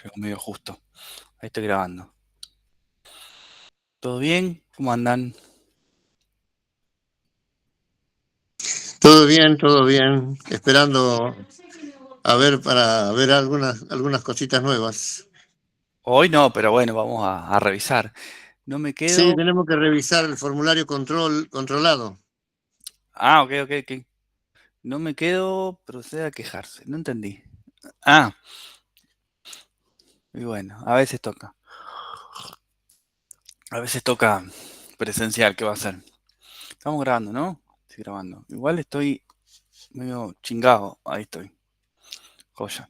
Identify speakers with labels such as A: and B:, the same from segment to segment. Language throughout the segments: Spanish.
A: Llegó medio justo. Ahí estoy grabando. ¿Todo bien? ¿Cómo andan?
B: Todo bien, esperando a ver para ver algunas cositas nuevas.
A: Hoy no, pero bueno, vamos a revisar. No me
B: Sí,
A: quedo.
B: tenemos que revisar el formulario controlado.
A: Ah, ok, ok, ok. No me quedo, procede a quejarse. No entendí. Ah, y bueno, a veces toca. A veces toca presencial, ¿qué va a ser? Estamos grabando, ¿no? Estoy grabando. Igual estoy medio chingado. Ahí estoy. Joya.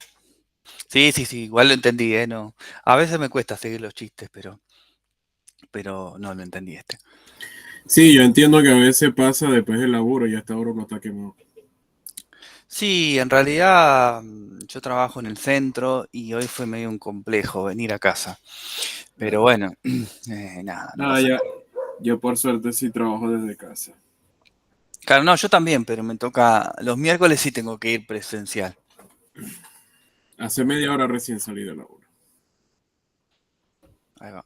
A: Sí, sí, sí, igual lo entendí, ¿eh? No. A veces me cuesta seguir los chistes, pero no lo entendí este.
C: Sí, yo entiendo que a veces pasa después del laburo y hasta ahora uno está quemado.
A: Sí, en realidad yo trabajo en el centro y hoy fue medio un complejo venir a casa. Pero
C: Ah,
A: bueno, nada, no
C: ah,
A: pasa
C: ya.
A: nada.
C: Yo por suerte sí trabajo desde casa.
A: Claro, no, yo también, pero me toca, los miércoles sí tengo que ir presencial.
C: Hace media hora recién salí del laburo.
A: Ahí va.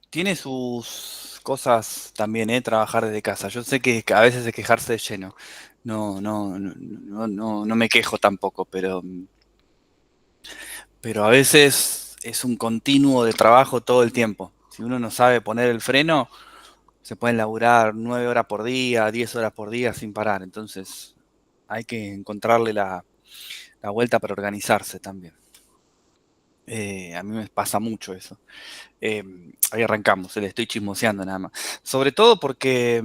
A: Tiene sus cosas también, trabajar desde casa. Yo sé que a veces es quejarse de lleno. No me quejo tampoco, pero a veces es un continuo de trabajo todo el tiempo. Si uno no sabe poner el freno, se pueden laburar 9 horas por día, 10 horas por día sin parar. Entonces hay que encontrarle la vuelta para organizarse también. A mí me pasa mucho eso. Eh, Ahí arrancamos, le estoy chismoseando nada más. Sobre todo porque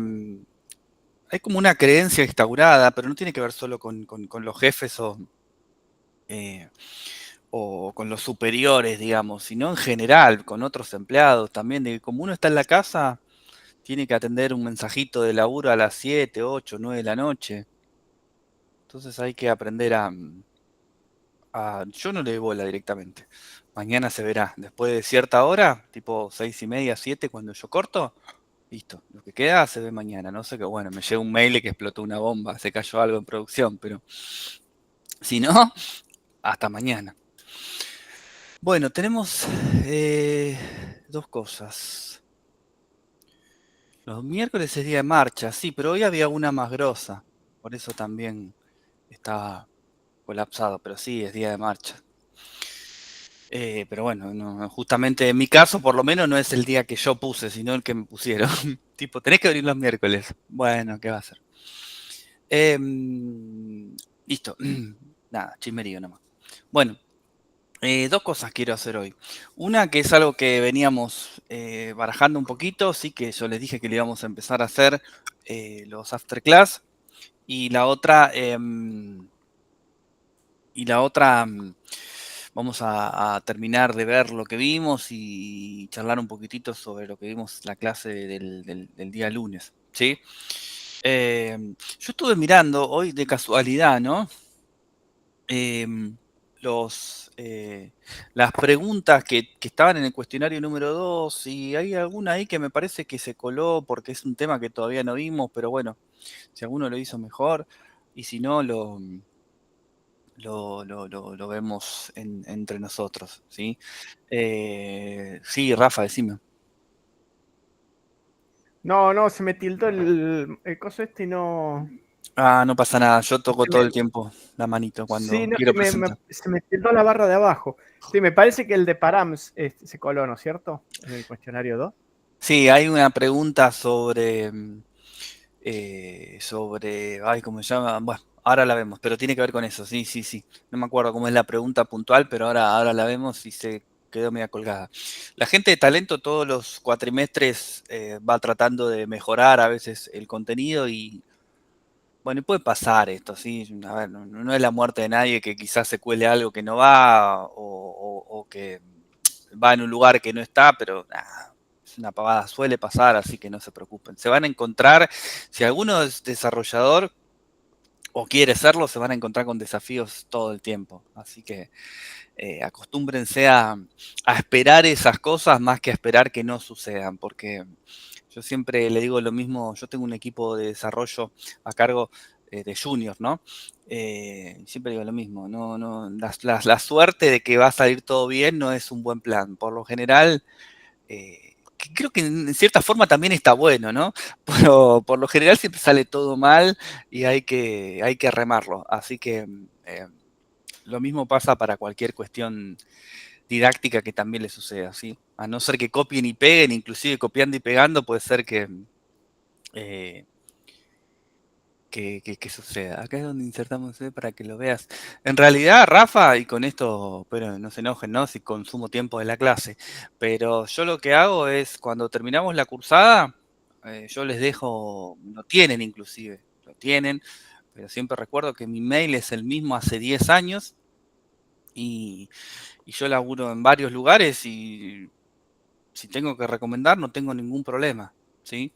A: hay como una creencia instaurada, pero no tiene que ver solo con los jefes eh, o con los superiores, digamos, sino en general, con otros empleados también, de que como uno está en la casa, tiene que atender un mensajito de laburo a las 7, 8, 9 de la noche. Entonces hay que aprender yo no le doy bola directamente. Mañana se verá. Después de cierta hora, tipo 6:30, 7, cuando yo corto, listo. Lo que queda se ve mañana. No sé qué, bueno, me llega un mail de que explotó una bomba, se cayó algo en producción, pero si no, hasta mañana. Bueno, tenemos dos cosas. Los miércoles es día de marcha, sí, pero hoy había una más grosa. Por eso también estaba colapsado, pero sí, es día de marcha. Pero bueno, justamente en mi caso, por lo menos, no es el día que yo puse, sino el que me pusieron. Tipo, tenés que venir los miércoles. Bueno, ¿qué va a hacer? Listo. Nada, chismerío nomás. Bueno, dos cosas quiero hacer hoy. Una que es algo que veníamos barajando un poquito, sí que yo les dije que le íbamos a empezar a hacer los after class. Y la otra, vamos a terminar de ver lo que vimos y charlar un poquitito sobre lo que vimos la clase del día lunes, ¿sí? Yo estuve mirando hoy de casualidad, ¿no? Em, las preguntas que estaban en el cuestionario número 2 y hay alguna ahí que me parece que se coló porque es un tema que todavía no vimos, pero bueno, si alguno lo hizo mejor y si no, lo vemos entre nosotros, ¿sí? Sí, Rafa, decime.
D: No, no, se me tildó el coso este y no.
A: Ah, no pasa nada, yo toco
D: Se
A: todo
D: me,
A: el tiempo la manito
D: sí,
A: cuando
D: no,
A: quiero presentar.
D: se me tildó la barra de abajo. Sí, me parece que el de Params se coló, ¿no es cierto? En el cuestionario 2.
A: Sí, hay una pregunta ay, ¿cómo se llama? Bueno, ahora la vemos, pero tiene que ver con eso, sí, sí, sí. No me acuerdo cómo es la pregunta puntual, pero ahora la vemos y se quedó media colgada. La gente de talento todos los cuatrimestres va tratando de mejorar a veces el contenido y, bueno, y puede pasar esto, ¿sí? A ver, no es la muerte de nadie que quizás se cuele algo que no va o que va en un lugar que no está, pero nada, es una pavada, suele pasar, así que no se preocupen. Se van a encontrar, si alguno es desarrollador o quiere serlo, se van a encontrar con desafíos todo el tiempo. Así que acostúmbrense a esperar esas cosas más que a esperar que no sucedan, porque yo siempre le digo lo mismo, yo tengo un equipo de desarrollo a cargo de junior, ¿no? Siempre digo lo mismo, la suerte de que va a salir todo bien no es un buen plan. Por lo general, que creo que en cierta forma también está bueno, ¿no? Pero por lo general siempre sale todo mal y hay que remarlo. Así que lo mismo pasa para cualquier cuestión didáctica que también le suceda, ¿sí? A no ser que copien y peguen, inclusive copiando y pegando puede ser eh, que suceda. Acá es donde insertamos para que lo veas. En realidad, Rafa, y con esto, pero no se enojen, ¿no? Si consumo tiempo de la clase, pero yo lo que hago es, cuando terminamos la cursada, yo les dejo, lo tienen inclusive, lo tienen, pero siempre recuerdo que mi mail es el mismo hace 10 años y yo laburo en varios lugares y si tengo que recomendar no tengo ningún problema, ¿sí?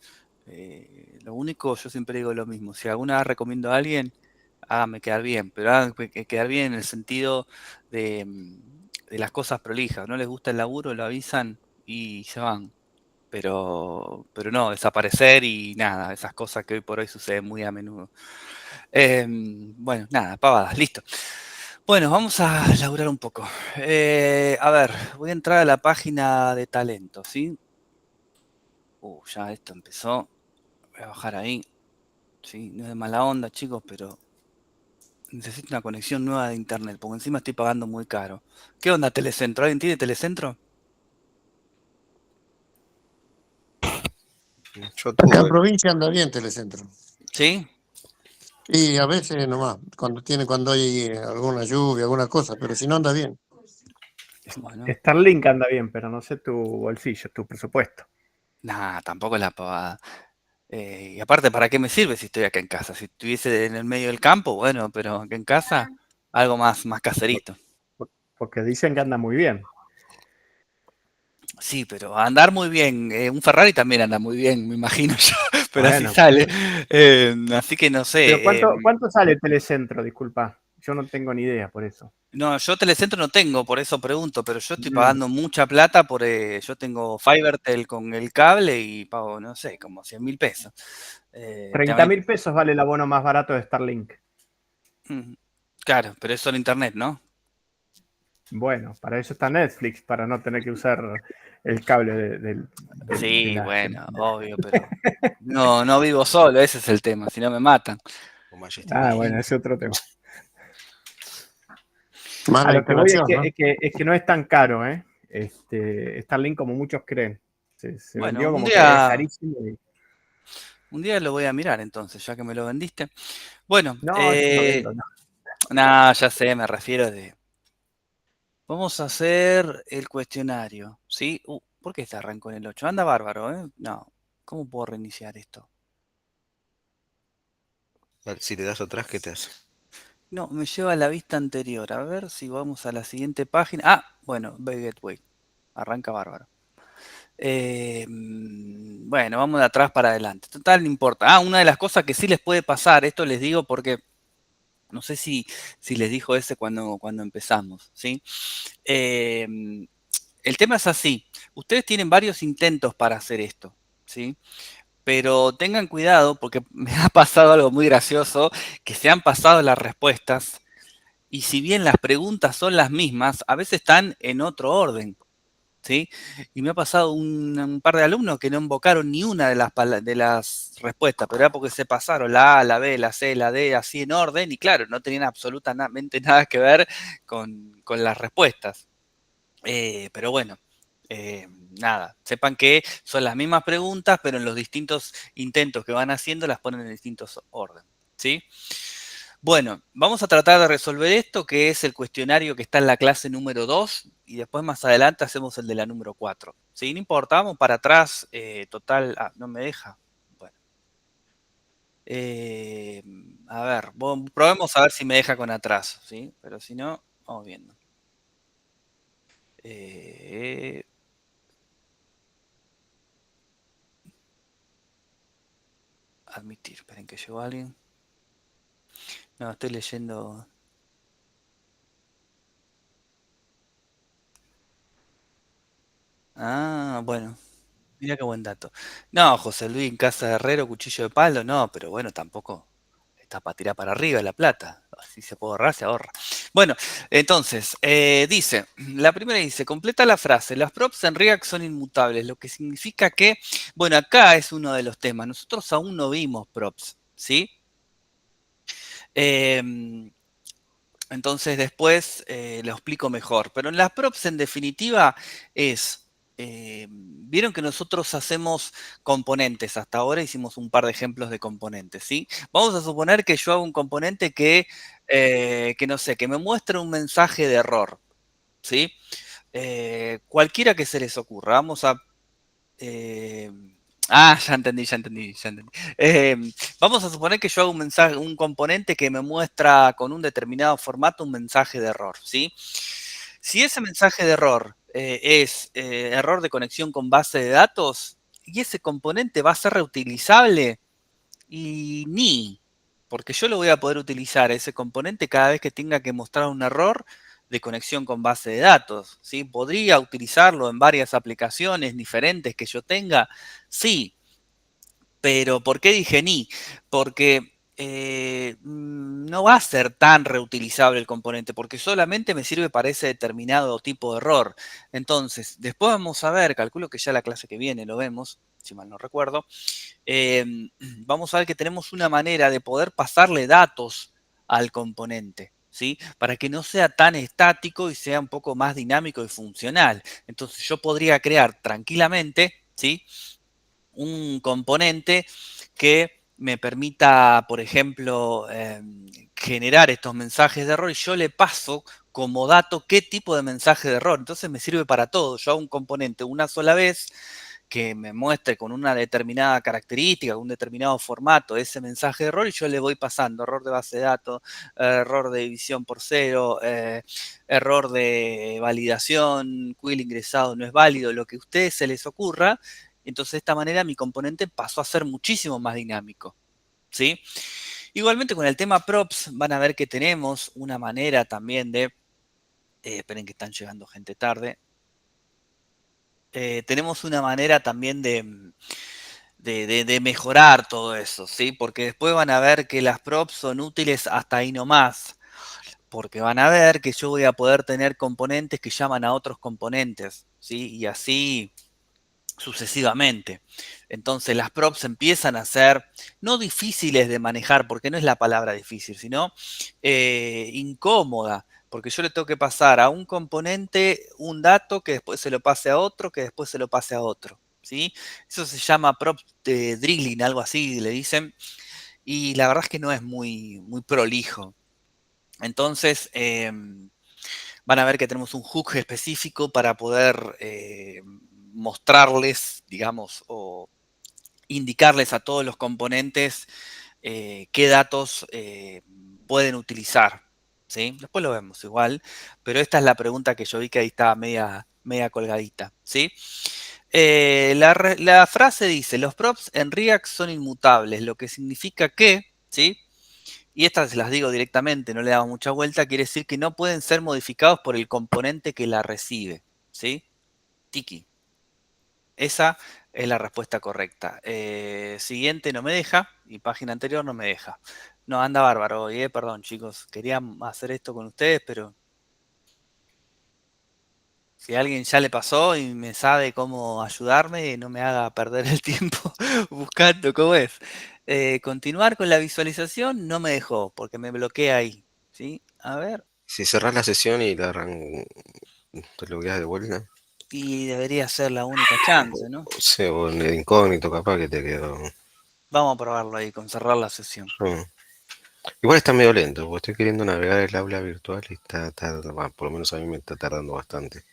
A: Lo único, yo siempre digo lo mismo, si alguna vez recomiendo a alguien, hágame quedar bien, pero hágame quedar bien en el sentido de las cosas prolijas, no les gusta el laburo, lo avisan y se van. Pero no, desaparecer y nada, esas cosas que hoy por hoy suceden muy a menudo. Bueno, nada, pavadas, listo. Bueno, vamos a laburar un poco. A ver, voy a entrar a la página de talento, ¿sí? Ya esto empezó. Voy a bajar ahí. Sí, no es de mala onda, chicos, pero necesito una conexión nueva de internet, porque encima estoy pagando muy caro. ¿Qué onda, Telecentro? ¿Alguien tiene Telecentro?
E: Yo
B: Acá en
E: tuve.
B: provincia anda bien Telecentro.
A: ¿Sí?
B: Y a veces nomás, cuando hay alguna lluvia, alguna cosa, pero si no anda bien.
A: Bueno,
D: Starlink anda bien, pero no sé tu bolsillo, tu presupuesto.
A: nada, tampoco es la pavada. Y aparte, ¿para qué me sirve si estoy acá en casa? Si estuviese en el medio del campo, bueno, pero acá en casa, algo más caserito.
D: Porque dicen que anda muy bien.
A: Sí, pero andar muy bien. Un Ferrari también anda muy bien, me imagino yo, pero así
D: Bueno,
A: sale. Así que no
D: pero
A: sé.
D: ¿cuánto sale el Telecentro? Disculpa, yo no tengo ni idea por eso.
A: No, yo Telecentro no tengo, por eso pregunto, pero yo estoy
D: Mm,
A: pagando mucha plata por. Yo tengo Fibertel con el cable y pago, no sé, como 100.000 pesos.
D: 30 mil pesos vale el abono más barato de Starlink.
A: Claro, pero es solo internet, ¿no?
D: Bueno, para eso está Netflix, para no tener que usar el cable de
A: Sí,
D: la...
A: bueno, obvio, pero no vivo solo, ese es el tema, si no me matan.
E: Con Majestic.
D: Ah, bueno, ese es otro tema. A
B: Mala
D: lo que voy
B: instalación, ¿no?
D: es que no es tan caro, ¿eh? Starlink como muchos creen. Se
A: Bueno,
D: vendió como que es carísimo.
A: un día lo voy a mirar entonces, ya que me lo vendiste. Bueno,
D: No, yo no vendo, no.
A: nada, ya sé, me refiero de. Vamos a hacer el cuestionario, ¿sí? ¿Por qué se arrancó en el 8? Anda bárbaro, ¿eh? No, ¿cómo puedo reiniciar esto?
E: Si le das atrás, ¿qué te hace?
A: No, me lleva a la vista anterior. A ver si vamos a la siguiente página. Ah, bueno, Ve Gateway. Arranca bárbaro. Bueno, vamos de atrás para adelante. Total, no importa. Ah, una de las cosas que sí les puede pasar, esto les digo porque no sé si les dijo ese cuando empezamos, ¿sí? El tema es así. Ustedes tienen varios intentos para hacer esto, ¿sí? Pero tengan cuidado porque me ha pasado algo muy gracioso, que se han pasado las respuestas y si bien las preguntas son las mismas, a veces están en otro orden. ¿Sí? Y me ha pasado un par de alumnos que no invocaron ni una de las respuestas, pero era porque se pasaron la A, la B, la C, la D, así en orden, y claro, no tenían absolutamente nada que ver con las respuestas. Pero bueno, nada, sepan que son las mismas preguntas, pero en los distintos intentos que van haciendo las ponen en distintos orden. ¿Sí? Bueno, vamos a tratar de resolver esto, que es el cuestionario que está en la clase número 2, y después más adelante hacemos el de la número 4. ¿Sí? No importa, vamos para atrás, total, no me deja. Bueno, eh, a ver, probemos a ver si me deja con atraso, ¿sí? Pero si no, vamos viendo. Eh, admitir, esperen que llegó alguien. No, estoy leyendo. Ah, bueno. Mira qué buen dato. No, José Luis, en casa de herrero, cuchillo de palo, no, pero bueno, tampoco está para tirar para arriba la plata. Si se puede ahorrar, se ahorra. Bueno, entonces, dice, la primera dice, completa la frase, las props en React son inmutables, lo que significa que, bueno, acá es uno de los temas, nosotros aún no vimos props, ¿sí? Entonces después lo explico mejor. Pero en las props, en definitiva, vieron que nosotros hacemos componentes. Hasta ahora hicimos un par de ejemplos de componentes, ¿sí? Vamos a suponer que yo hago un componente que no sé, que me muestre un mensaje de error, ¿sí? Cualquiera que se les ocurra. Vamos a... ya entendí, ya entendí, ya entendí. Vamos a suponer que yo hago un mensaje, un componente que me muestra con un determinado formato un mensaje de error, ¿sí? Si ese mensaje de error es error de conexión con base de datos y ese componente va a ser reutilizable y ni, porque yo lo voy a poder utilizar ese componente cada vez que tenga que mostrar un error de conexión con base de datos, ¿sí? ¿Podría utilizarlo en varias aplicaciones diferentes que yo tenga? Sí, pero ¿por qué dije ni? Porque no va a ser tan reutilizable el componente, porque solamente me sirve para ese determinado tipo de error. Entonces, después vamos a ver, calculo que ya la clase que viene lo vemos, si mal no recuerdo, vamos a ver que tenemos una manera de poder pasarle datos al componente, ¿sí? Para que no sea tan estático y sea un poco más dinámico y funcional. Entonces yo podría crear tranquilamente, ¿sí? Un componente que me permita, por ejemplo, generar estos mensajes de error y yo le paso como dato qué tipo de mensaje de error. Entonces me sirve para todo. Yo hago un componente una sola vez que me muestre con una determinada característica, un determinado formato ese mensaje de error y yo le voy pasando error de base de datos, error de división por cero, error de validación, quill ingresado no es válido, lo que a ustedes se les ocurra. Entonces de esta manera mi componente pasó a ser muchísimo más dinámico, ¿sí? Igualmente con el tema props van a ver que tenemos una manera también de... esperen que están llegando gente tarde. Tenemos una manera también de mejorar todo eso, ¿sí? Porque después van a ver que las props son útiles hasta ahí nomás. Porque van a ver que yo voy a poder tener componentes que llaman a otros componentes, ¿sí? Y así sucesivamente. Entonces las props empiezan a ser no difíciles de manejar, porque no es la palabra difícil, sino incómoda, porque yo le tengo que pasar a un componente un dato que después se lo pase a otro, que después se lo pase a otro, ¿sí? Eso se llama prop drilling, algo así le dicen, y la verdad es que no es muy prolijo. Entonces, van a ver que tenemos un hook específico para poder mostrarles, digamos, o indicarles a todos los componentes qué datos pueden utilizar, ¿sí? Después lo vemos igual, pero esta es la pregunta que yo vi que ahí estaba media colgadita, ¿sí? La frase dice, los props en React son inmutables, lo que significa que, ¿sí? Y estas se las digo directamente, no le damos mucha vuelta, quiere decir que no pueden ser modificados por el componente que la recibe, ¿sí? Tiki. Esa es la respuesta correcta. Siguiente no me deja y página anterior no me deja. No, anda bárbaro hoy, perdón chicos. Quería hacer esto con ustedes, pero si a alguien ya le pasó y me sabe cómo ayudarme, no me haga perder el tiempo buscando cómo es. Continuar con la visualización no me dejó porque me bloquea ahí. ¿Sí? A ver.
E: Si cerrás la sesión y te logueas de vuelta.
A: Y debería ser la única chance, ¿no?
E: O sea, o en el incógnito capaz que te quedó.
A: Vamos a probarlo ahí, con cerrar la sesión.
E: Igual está medio lento, porque estoy queriendo navegar el aula virtual y por lo menos a mí me está tardando bastante.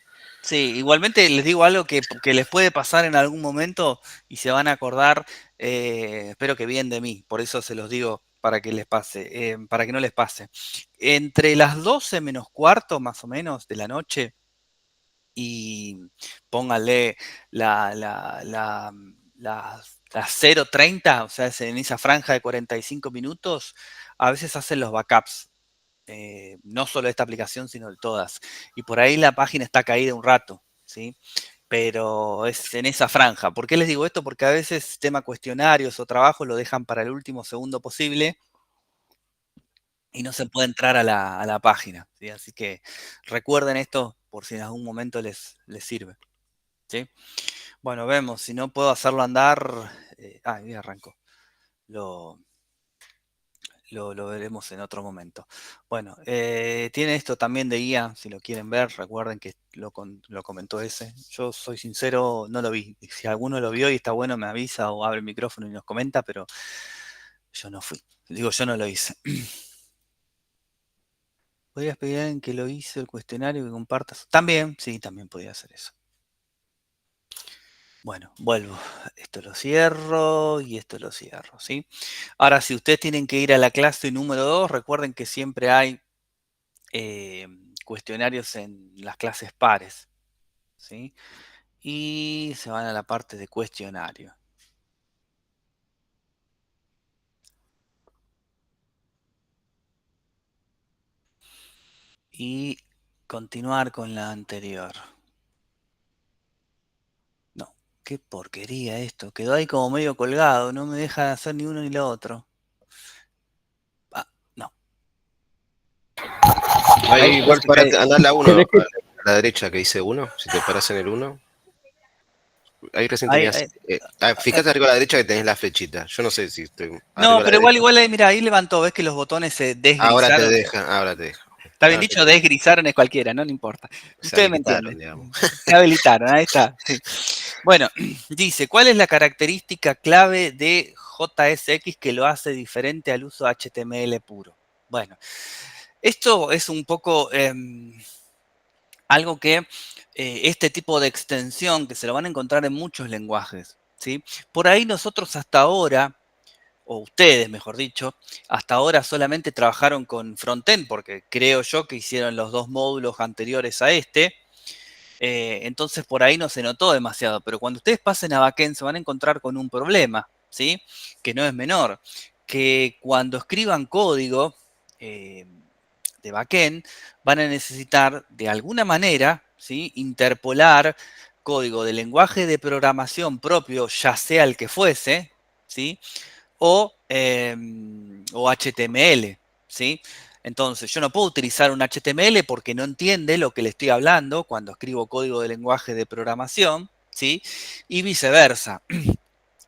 A: Sí, igualmente les digo algo que les puede pasar en algún momento y se van a acordar, espero que bien de mí, por eso se los digo para que les pase, para que no les pase. Entre las 12 menos cuarto más o menos de la noche y póngale las 0:30, o sea, en esa franja de 45 minutos, a veces hacen los backups. No solo de esta aplicación, sino de todas. Y por ahí la página está caída un rato, ¿sí? Pero es en esa franja. ¿Por qué les digo esto? Porque a veces tema cuestionarios o trabajo lo dejan para el último segundo posible y no se puede entrar a la página, ¿sí? Así que recuerden esto por si en algún momento les sirve, ¿sí? Bueno, vemos, si no puedo hacerlo andar, ahí arrancó, lo veremos en otro momento. Bueno, tiene esto también de guía, si lo quieren ver, recuerden que lo comentó ese. Yo soy sincero, no lo vi. Si alguno lo vio y está bueno, me avisa o abre el micrófono y nos comenta, pero yo no fui. Digo, yo no lo hice. ¿Podrías pedir a alguien que lo hizo el cuestionario que compartas? También, sí, también podría hacer eso. Bueno, vuelvo. Esto lo cierro y esto lo cierro, ¿sí? Ahora, si ustedes tienen que ir a la clase número 2, recuerden que siempre hay cuestionarios en las clases pares, ¿sí? Y se van a la parte de cuestionario. Y continuar con la anterior. No, qué porquería esto. Quedó ahí como medio colgado, no me deja hacer ni uno ni lo otro. Ah, no.
E: Ahí
A: ¿Ves?
E: igual para andar la 1,
D: Tenés que,
E: a la derecha que dice 1, si te paras en el 1. Ahí recién
A: Ahí,
E: tenías. Fíjate arriba a la derecha que tenés la flechita. Yo no sé si estoy
A: no,
E: arriba a la
A: pero
E: derecha.
A: igual, mira, ahí levantó, ves que los botones se
E: Ahora te
A: desgrisaron.
E: deja, ahora te deja.
A: Está bien dicho, desgrisaron es cualquiera, no importa.
E: Se
A: Ustedes me
E: habilitaron,
A: entienden.
E: digamos.
A: Se habilitaron, ahí está. Sí. Bueno, dice, ¿cuál es la característica clave de JSX que lo hace diferente al uso HTML puro? Bueno, esto es un poco algo que este tipo de extensión, que se lo van a encontrar en muchos lenguajes, ¿sí? Por ahí nosotros hasta ahora, o ustedes, mejor dicho, hasta ahora solamente trabajaron con frontend, porque creo yo que hicieron los dos módulos anteriores a este, entonces por ahí no se notó demasiado, pero cuando ustedes pasen a backend se van a encontrar con un problema, ¿sí? Que no es menor, que cuando escriban código de backend van a necesitar de alguna manera, ¿sí? Interpolar código de lenguaje de programación propio, ya sea el que fuese, ¿sí? O HTML, ¿sí? Entonces, yo no puedo utilizar un HTML porque no entiende lo que le estoy hablando cuando escribo código de lenguaje de programación, ¿sí? Y viceversa.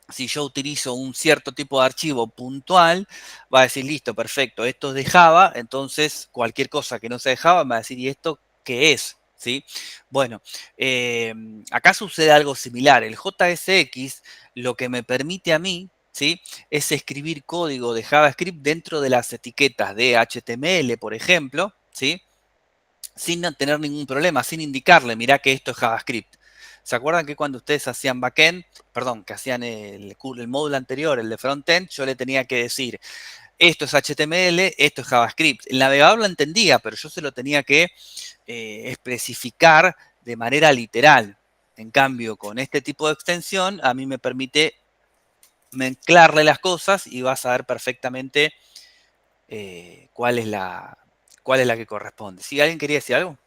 A: Si yo utilizo un cierto tipo de archivo puntual, va a decir, listo, perfecto, esto es de Java, entonces cualquier cosa que no sea de Java me va a decir, ¿y esto qué es? ¿Sí? Bueno, acá sucede algo similar. El JSX lo que me permite a mí, ¿sí? Es escribir código de JavaScript dentro de las etiquetas de HTML, por ejemplo, ¿sí? Sin no tener ningún problema, sin indicarle, mirá que esto es JavaScript. ¿Se acuerdan que cuando ustedes hacían backend, perdón, que hacían el módulo anterior, el de frontend, yo le tenía que decir, esto es HTML, esto es JavaScript? El navegador lo entendía, pero yo se lo tenía que especificar de manera literal. En cambio, con este tipo de extensión, a mí me permite mezclarle las cosas y vas a ver perfectamente cuál es la que corresponde. ¿Sí? ¿Alguien quería decir algo?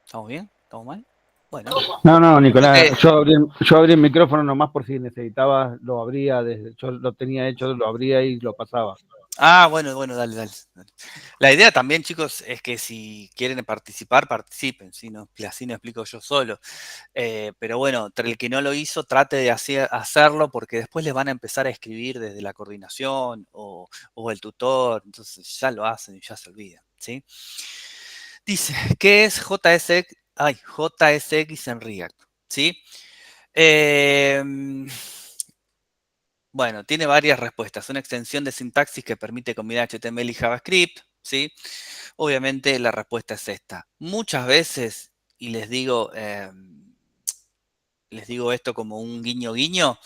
A: ¿Estamos bien? ¿Estamos mal? Bueno,
F: No,
A: creo que...
F: Nicolás, yo abrí el micrófono nomás por si necesitabas, lo abría, yo lo tenía hecho, lo abría y lo pasaba.
A: Ah, bueno, dale. La idea también, chicos, es que si quieren participar, participen, ¿sí? No, así no explico yo solo. Pero bueno, el que no lo hizo, trate de hacerlo porque después les van a empezar a escribir desde la coordinación o el tutor, entonces ya lo hacen y ya se olvidan, ¿sí? Dice, ¿qué es JSX? Ay, JSX en React, ¿sí? Bueno, tiene varias respuestas. Una extensión de sintaxis que permite combinar HTML y JavaScript, ¿sí? Obviamente la respuesta es esta. Muchas veces, y les digo esto como un guiño guiño,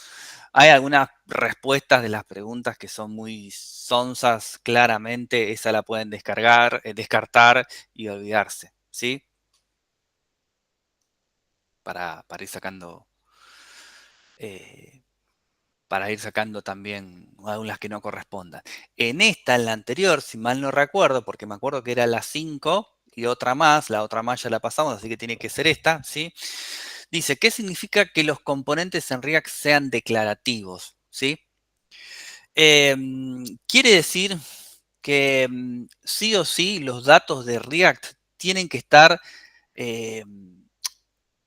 A: hay algunas respuestas de las preguntas que son muy sonsas, claramente, esa la pueden descargar, descartar y olvidarse, ¿sí? Para ir sacando... para ir sacando también algunas que no correspondan. En la anterior, si mal no recuerdo, porque me acuerdo que era la 5 y otra más, la otra más ya la pasamos, así que tiene que ser esta, ¿sí? Dice, ¿qué significa que los componentes en React sean declarativos? ¿Sí? Quiere decir que sí o sí los datos de React tienen que estar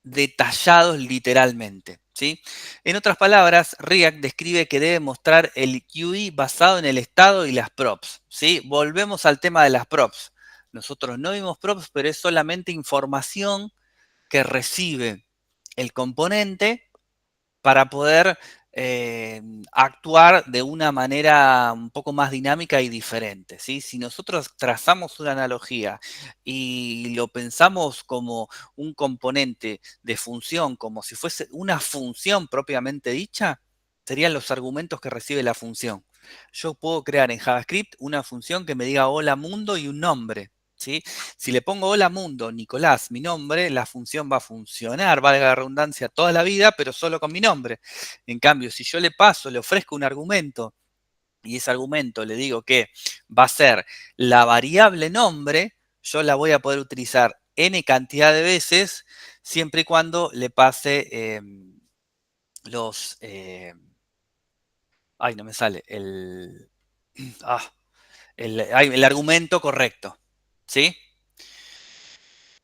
A: detallados literalmente, ¿sí? En otras palabras, React describe que debe mostrar el QI basado en el estado y las props, ¿sí? Volvemos al tema de las props. Nosotros no vimos props, pero es solamente información que recibe el componente para poder actuar de una manera un poco más dinámica y diferente, ¿sí? Si nosotros trazamos una analogía y lo pensamos como un componente de función, como si fuese una función propiamente dicha, serían los argumentos que recibe la función. Yo puedo crear en JavaScript una función que me diga hola mundo y un nombre, ¿sí? Si le pongo hola mundo, Nicolás, mi nombre, la función va a funcionar, valga la redundancia, toda la vida, pero solo con mi nombre. En cambio, si yo le paso, le ofrezco un argumento y ese argumento le digo que va a ser la variable nombre, yo la voy a poder utilizar n cantidad de veces siempre y cuando le pase los... ay, no me sale. El argumento correcto. ¿Sí?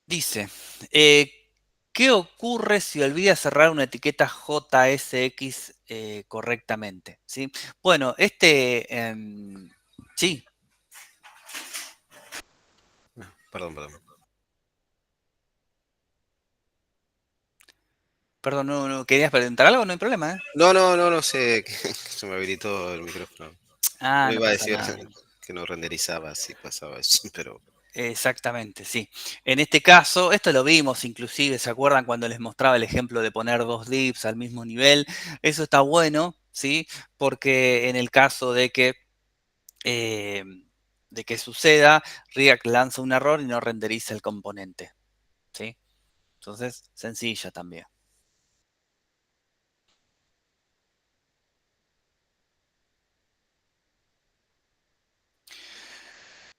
A: Dice, ¿qué ocurre si olvida cerrar una etiqueta JSX correctamente? ¿Sí? Bueno, sí,
E: Perdón.
A: perdón, no, ¿querías preguntar algo? No hay problema, ¿eh?
E: No sé, que se me habilitó el micrófono.
A: Ah,
E: Me
A: no
E: iba a
A: pasa
E: decir
A: nada.
E: que no renderizaba si pasaba eso, pero
A: Exactamente, sí. En este caso, esto lo vimos inclusive, ¿se acuerdan cuando les mostraba el ejemplo de poner dos divs al mismo nivel? Eso está bueno, ¿sí? Porque en el caso eh, de que suceda, React lanza un error y no renderiza el componente, ¿sí? Entonces, sencilla también.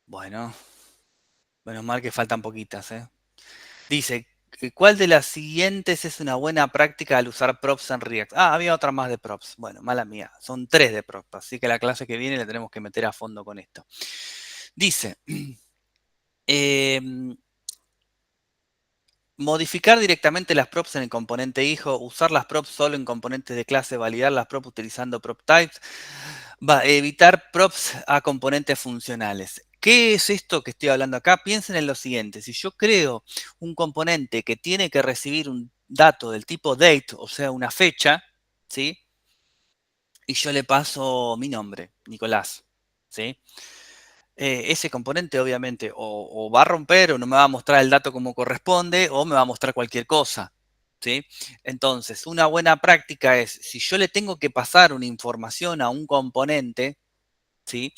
A: Bueno, menos mal que faltan poquitas, ¿eh? Dice, ¿cuál de las siguientes es una buena práctica al usar props en React? Ah, había otra más de props. Bueno, mala mía. Son 3 de props, así que la clase que viene le tenemos que meter a fondo con esto. Dice, modificar directamente las props en el componente hijo, usar las props solo en componentes de clase, validar las props utilizando prop types, evitar props a componentes funcionales. ¿Qué es esto que estoy hablando acá? Piensen en lo siguiente. Si yo creo un componente que tiene que recibir un dato del tipo date, o sea, una fecha, ¿sí? Y yo le paso mi nombre, Nicolás, ¿sí? Ese componente obviamente o va a romper o no me va a mostrar el dato como corresponde o me va a mostrar cualquier cosa, ¿sí? Entonces, una buena práctica es, si yo le tengo que pasar una información a un componente, ¿sí?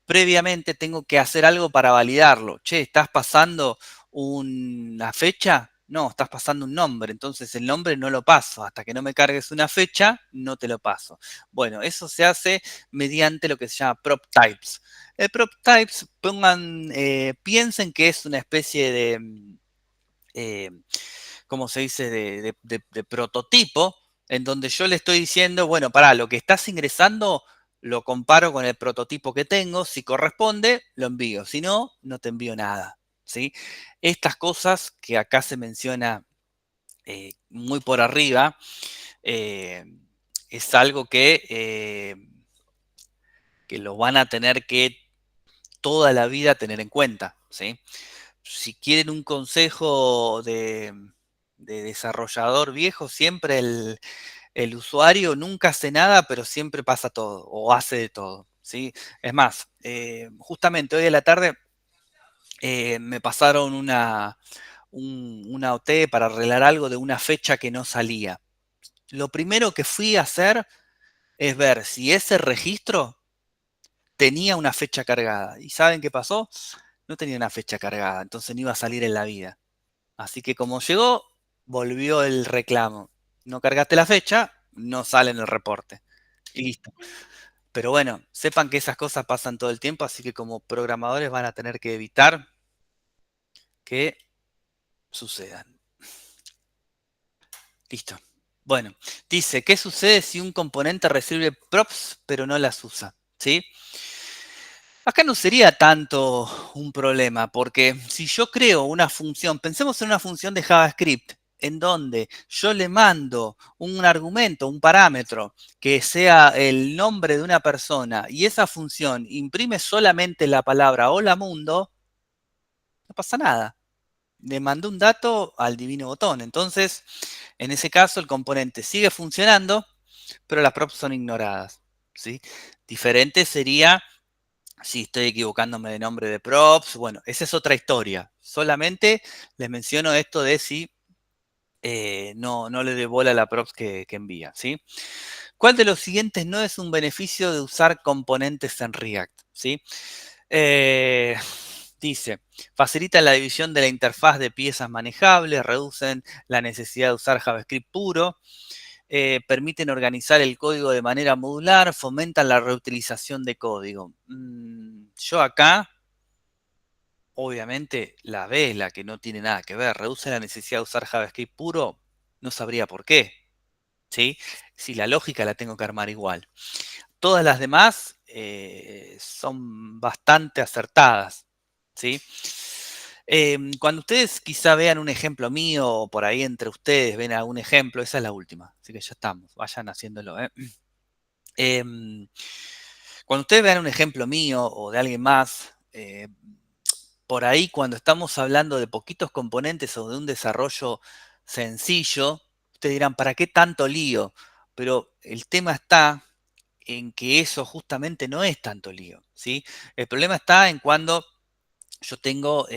A: Previamente tengo que hacer algo para validarlo. Che, ¿estás pasando una fecha? No, estás pasando un nombre. Entonces el nombre no lo paso. Hasta que no me cargues una fecha, no te lo paso. Bueno, eso se hace mediante lo que se llama prop types. El prop types, piensen que es una especie de, eh, ¿cómo se dice?, de prototipo, en donde yo le estoy diciendo, bueno, para lo que estás ingresando, lo comparo con el prototipo que tengo, si corresponde, lo envío, si no, no te envío nada, ¿sí? Estas cosas que acá se menciona muy por arriba, eh, es algo que lo van a tener que toda la vida tener en cuenta, ¿sí? Si quieren un consejo de desarrollador viejo, siempre el usuario nunca hace nada, pero siempre pasa todo o hace de todo, ¿sí? Es más, justamente hoy a la tarde me pasaron una OT para arreglar algo de una fecha que no salía. Lo primero que fui a hacer es ver si ese registro tenía una fecha cargada. ¿Y saben qué pasó? No tenía una fecha cargada, entonces no iba a salir en la vida. Así que como llegó, volvió el reclamo. No cargaste la fecha, no sale en el reporte. Y listo. Pero bueno, sepan que esas cosas pasan todo el tiempo, así que como programadores van a tener que evitar que sucedan. Listo. Bueno, dice, ¿qué sucede si un componente recibe props pero no las usa? ¿Sí? Acá no sería tanto un problema, porque si yo creo una función, pensemos en una función de JavaScript, en donde yo le mando un argumento, un parámetro, que sea el nombre de una persona, y esa función imprime solamente la palabra hola mundo, no pasa nada. Le mandé un dato al divino botón. Entonces, en ese caso, el componente sigue funcionando, pero las props son ignoradas, ¿sí? Diferente sería si estoy equivocándome de nombre de props. Bueno, esa es otra historia. Solamente les menciono esto de si no le doy bola a la props que envía, ¿sí? ¿Cuál de los siguientes no es un beneficio de usar componentes en React? ¿Sí? Dice, facilitan la división de la interfaz de piezas manejables, reducen la necesidad de usar JavaScript puro, permiten organizar el código de manera modular, fomentan la reutilización de código. Yo acá, obviamente, la B, la que no tiene nada que ver, reduce la necesidad de usar JavaScript puro, no sabría por qué, ¿sí? Si la lógica la tengo que armar igual. Todas las demás son bastante acertadas, ¿sí? Cuando ustedes quizá vean un ejemplo mío o por ahí entre ustedes ven algún ejemplo, esa es la última, así que ya estamos, vayan haciéndolo. Cuando ustedes vean un ejemplo mío o de alguien más, por ahí cuando estamos hablando de poquitos componentes o de un desarrollo sencillo, ustedes dirán, ¿para qué tanto lío? Pero el tema está en que eso justamente no es tanto lío, ¿sí? El problema está en cuando yo tengo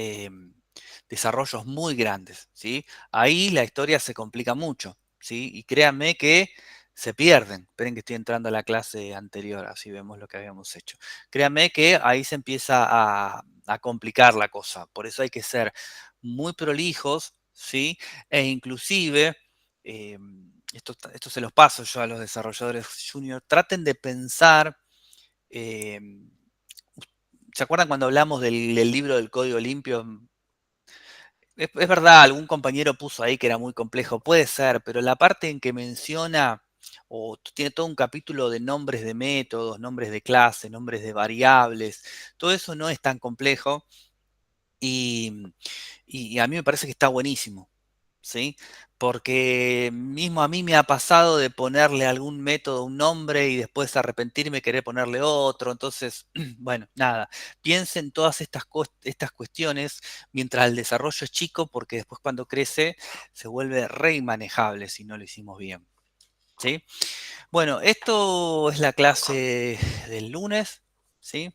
A: desarrollos muy grandes, ¿sí? Ahí la historia se complica mucho, ¿sí? Y créanme que se pierden. Esperen que estoy entrando a la clase anterior, así vemos lo que habíamos hecho. Créanme que ahí se empieza a complicar la cosa. Por eso hay que ser muy prolijos, ¿sí? E inclusive, esto se los paso yo a los desarrolladores junior, traten de pensar ¿se acuerdan cuando hablamos del libro del código limpio? Es verdad, algún compañero puso ahí que era muy complejo, puede ser, pero la parte en que menciona o tiene todo un capítulo de nombres de métodos, nombres de clases, nombres de variables, todo eso no es tan complejo y, y a mí me parece que está buenísimo. ¿Sí? Porque mismo a mí me ha pasado de ponerle a algún método un nombre y después arrepentirme y querer ponerle otro. Entonces, bueno, nada, piensen todas estas cuestiones mientras el desarrollo es chico, porque después cuando crece se vuelve re inmanejable si no lo hicimos bien. ¿Sí? Bueno, esto es la clase del lunes. ¿Sí?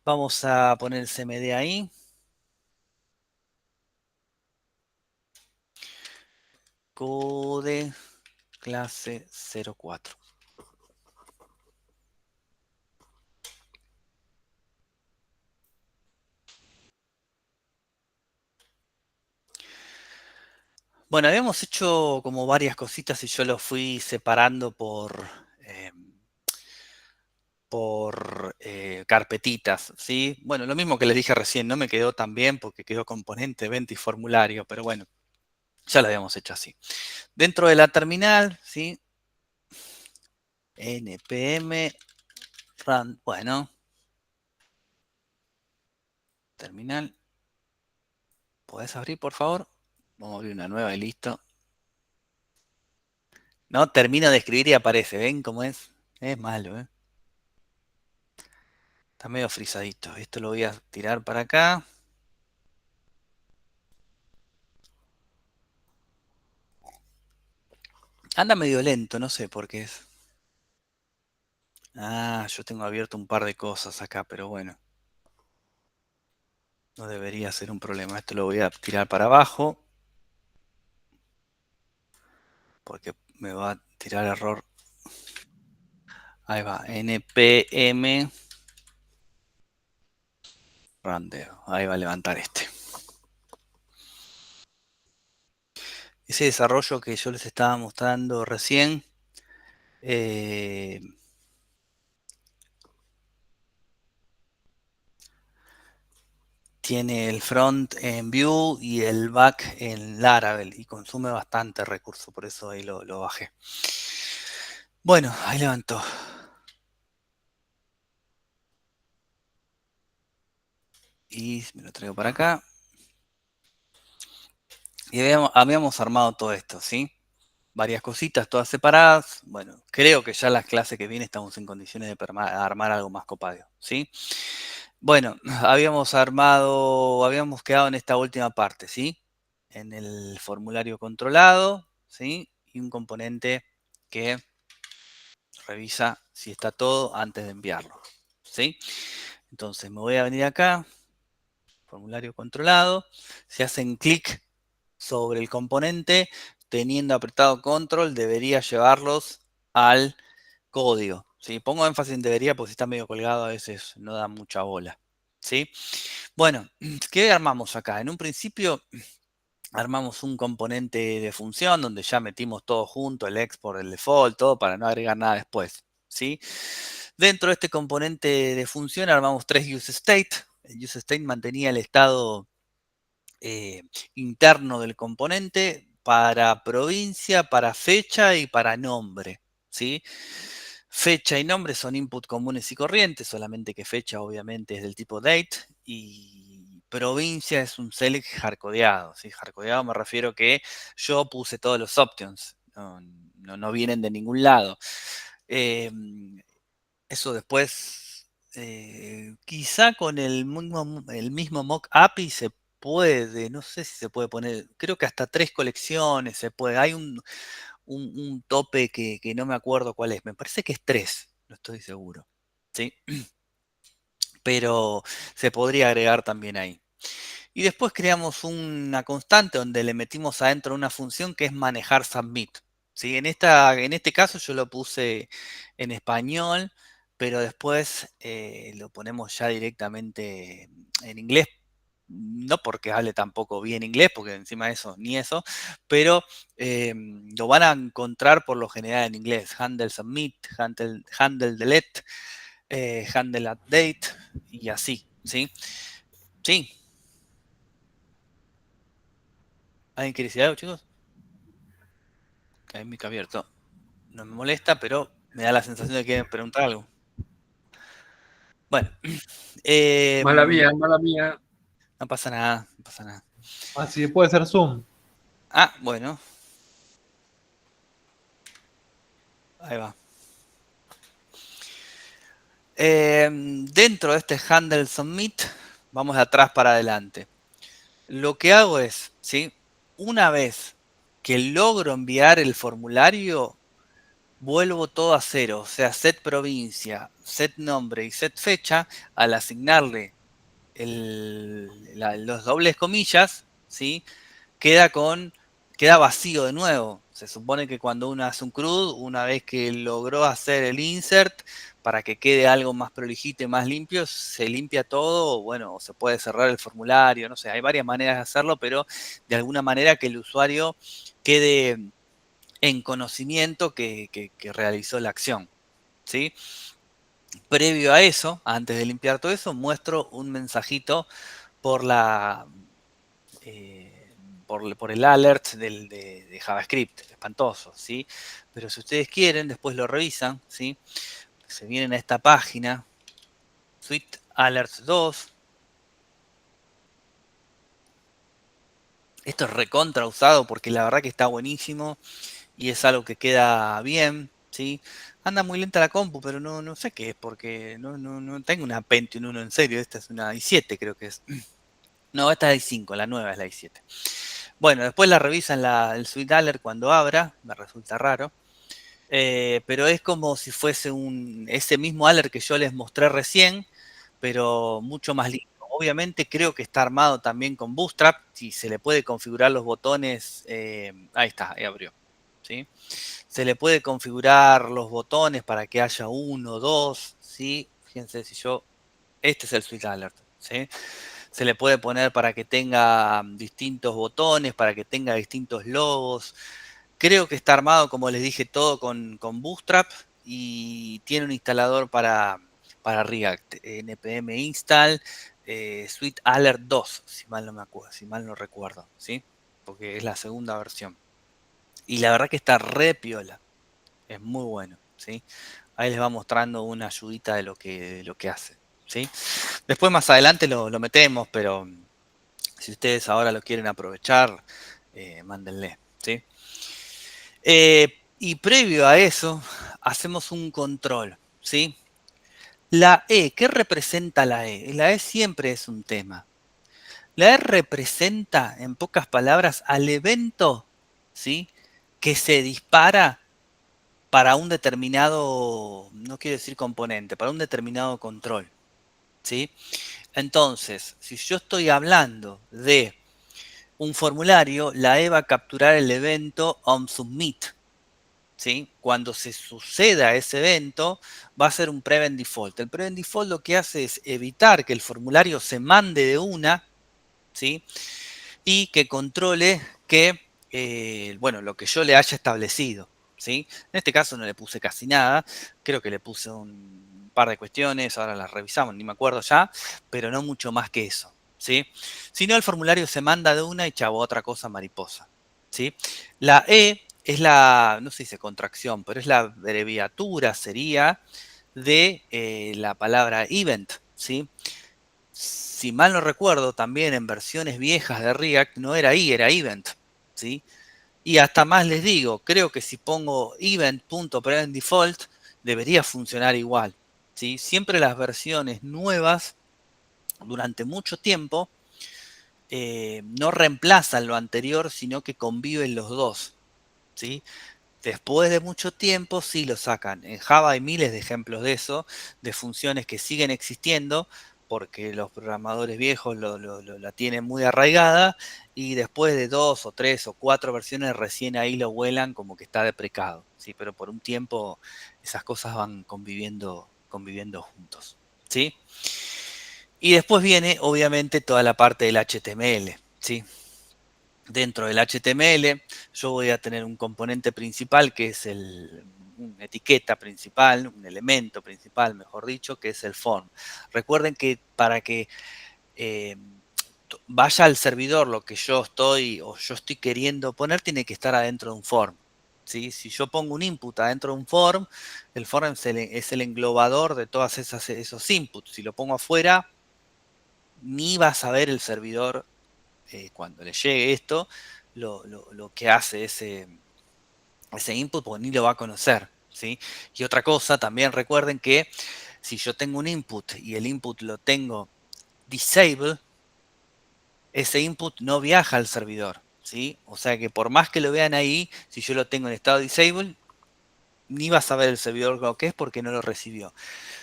A: Vamos a poner el CMD ahí. Code clase 04. Bueno, habíamos hecho como varias cositas y yo lo fui separando por carpetitas, ¿sí? Bueno, lo mismo que les dije recién, no me quedó tan bien porque quedó componente, evento y formulario, pero bueno, ya lo habíamos hecho así. Dentro de la terminal, ¿sí? npm run, bueno, terminal. ¿Podés abrir, por favor? Vamos a abrir una nueva y listo. No, termino de escribir y aparece, ¿ven cómo es? Es malo, ¿eh? Está medio frisadito. Esto lo voy a tirar para acá. Anda medio lento, no sé por qué es. Ah, yo tengo abierto un par de cosas acá, pero bueno. No debería ser un problema. Esto lo voy a tirar para abajo. Porque me va a tirar error. Ahí va. npm randeo. Ahí va a levantar este. Ese desarrollo que yo les estaba mostrando recién. Tiene el front en Vue y el back en Laravel y consume bastante recurso, por eso ahí lo bajé. Bueno, ahí levantó. Y me lo traigo para acá. Y habíamos armado todo esto, ¿sí? Varias cositas, todas separadas. Bueno, creo que ya la clase que viene estamos en condiciones de armar algo más copado, ¿sí? Bueno, habíamos quedado en esta última parte, ¿sí? En el formulario controlado, ¿sí? Y un componente que revisa si está todo antes de enviarlo, ¿sí? Entonces me voy a venir acá, formulario controlado, se hacen clic sobre el componente, teniendo apretado control, debería llevarlos al código, ¿sí? Pongo énfasis en debería porque si está medio colgado a veces no da mucha bola, ¿sí? Bueno, ¿qué armamos acá? En un principio armamos un componente de función donde ya metimos todo junto, el export, el default, todo para no agregar nada después, ¿sí? Dentro de este componente de función armamos 3 useState. El useState mantenía el estado interno del componente para provincia, para fecha y para nombre, ¿sí? Fecha y nombre son input comunes y corrientes, solamente que fecha obviamente es del tipo date y provincia es un select hardcodeado, ¿sí? Hardcodeado me refiero que yo puse todos los options, no vienen de ningún lado. Eso después, quizá con el mismo mock API se puede, no sé si se puede poner, creo que hasta 3 colecciones se puede. Hay un tope que no me acuerdo cuál es, me parece que es 3, no estoy seguro, ¿sí? Pero se podría agregar también ahí. Y después creamos una constante donde le metimos adentro una función que es manejar submit, ¿sí? En este caso yo lo puse en español, pero después lo ponemos ya directamente en inglés. No porque hable tampoco bien inglés, porque encima de eso, ni eso, pero lo van a encontrar por lo general en inglés. Handle submit, handle delete, handle update y así, ¿sí? Sí. ¿Alguien quiere decir algo, chicos? Hay mic abierto. No me molesta, pero me da la sensación de que quieren preguntar algo. Bueno.
G: Mala mía, mala mía.
A: No pasa nada, no pasa nada.
H: Así puede ser Zoom.
A: Ah, bueno. Ahí va. Dentro de este handle submit, vamos de atrás para adelante. Lo que hago es, ¿sí? Una vez que logro enviar el formulario, vuelvo todo a cero. O sea, set provincia, set nombre y set fecha, al asignarle los dobles comillas, ¿sí? Queda vacío de nuevo. Se supone que cuando uno hace un CRUD, una vez que logró hacer el insert, para que quede algo más prolijito y más limpio, se limpia todo, o bueno, se puede cerrar el formulario, no sé, hay varias maneras de hacerlo, pero de alguna manera que el usuario quede en conocimiento que realizó la acción, ¿sí? Previo a eso, antes de limpiar todo eso, muestro un mensajito por por el alert de JavaScript, espantoso, ¿sí? Pero si ustedes quieren, después lo revisan, ¿sí? Se vienen a esta página, Sweet Alerts 2. Esto es recontra usado porque la verdad que está buenísimo y es algo que queda bien, ¿sí? Anda muy lenta la compu, pero no sé qué es, porque no tengo una Pentium 1 en serio, esta es una i7 creo que es. No, esta es la i5, la nueva es la i7. Bueno, después la revisan el Sweet Alert cuando abra, me resulta raro. Pero es como si fuese ese mismo alert que yo les mostré recién, pero mucho más lindo. Obviamente creo que está armado también con Bootstrap, si se le puede configurar los botones, ahí está, ahí abrió, ¿sí? Se le puede configurar los botones para que haya 1, 2, ¿sí? Fíjense si este es el Sweet Alert, ¿sí? Se le puede poner para que tenga distintos botones, para que tenga distintos logos. Creo que está armado, como les dije, todo con Bootstrap y tiene un instalador para React, npm install Sweet Alert 2, si mal no me acuerdo, si mal no recuerdo, ¿sí? Porque es la segunda versión. Y la verdad que está re piola, es muy bueno, ¿sí? Ahí les va mostrando una ayudita de lo que hace, ¿sí? Después más adelante lo metemos, pero si ustedes ahora lo quieren aprovechar, mándenle, ¿sí? Y previo a eso, hacemos un control, ¿sí? La E, ¿qué representa la E? La E siempre es un tema. La E representa, en pocas palabras, al evento, ¿sí?, que se dispara para un determinado, no quiero decir componente, para un determinado control, ¿sí? Entonces, si yo estoy hablando de un formulario, la E va a capturar el evento onSubmit, ¿sí? Cuando se suceda ese evento, va a ser un prevent default. El prevent default lo que hace es evitar que el formulario se mande de una, ¿sí?, y que controle que, bueno, lo que yo le haya establecido, ¿sí? En este caso no le puse casi nada, creo que le puse un par de cuestiones, ahora las revisamos, ni me acuerdo ya, pero no mucho más que eso, ¿sí? Si no, el formulario se manda de una y chavo, otra cosa mariposa, ¿sí? La E es la, no se dice contracción, pero es la abreviatura, sería, de la palabra event, ¿sí? Si mal no recuerdo, también en versiones viejas de React no era I, era event, ¿sí? Y hasta más les digo, creo que si pongo event.preventDefault debería funcionar igual, ¿sí? Siempre las versiones nuevas, durante mucho tiempo, no reemplazan lo anterior, sino que conviven los dos, ¿sí? Después de mucho tiempo sí lo sacan. En Java hay miles de ejemplos de eso, de funciones que siguen existiendo porque los programadores viejos la tienen muy arraigada y después de 2 o 3 o 4 versiones recién ahí lo vuelan como que está deprecado, ¿sí? Pero por un tiempo esas cosas van conviviendo juntos, ¿sí? Y después viene obviamente toda la parte del HTML, ¿sí? Dentro del HTML yo voy a tener un componente principal que es una etiqueta principal, un elemento principal, mejor dicho, que es el form. Recuerden que para que vaya al servidor lo que yo estoy queriendo poner, tiene que estar adentro de un form, ¿sí? Si yo pongo un input adentro de un form, el form es el englobador de todos esos inputs. Si lo pongo afuera, ni va a saber el servidor cuando le llegue esto, lo que hace ese input, porque ni lo va a conocer, ¿sí? Y otra cosa, también recuerden que si yo tengo un input y el input lo tengo disable, ese input no viaja al servidor, ¿sí? O sea que por más que lo vean ahí, si yo lo tengo en estado disable, ni va a saber el servidor lo que es porque no lo recibió.